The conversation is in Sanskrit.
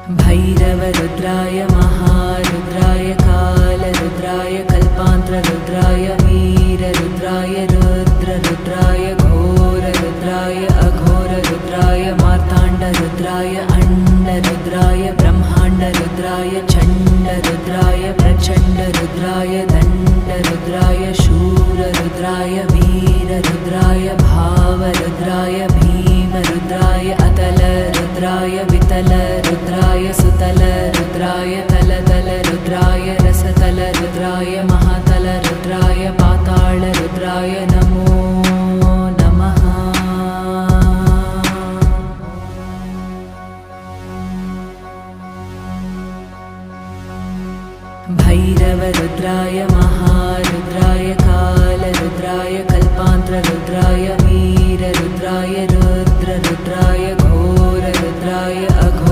भैरवरुद्राय महारुद्राय कालरुद्राय कल्पान्तरुद्राय वीररुद्राय रुद्ररुद्राय घोररुद्राय अघोररुद्राय मार्ताण्डरुद्राय अण्डरुद्राय ब्रह्माण्डरुद्राय चण्डरुद्राय प्रचण्डरुद्राय दण्डरुद्राय शूररुद्राय वीररुद्राय भावरुद्राय भीमरुद्राय अतलरुद्राय वितलरुद्राय सुतलरुद्राय तलतलरुद्राय रसतलरुद्राय महातलरुद्राय पातालरुद्राय नमो नमः। भैरवरुद्राय महारुद्राय कालरुद्राय कल्पान्तरुद्राय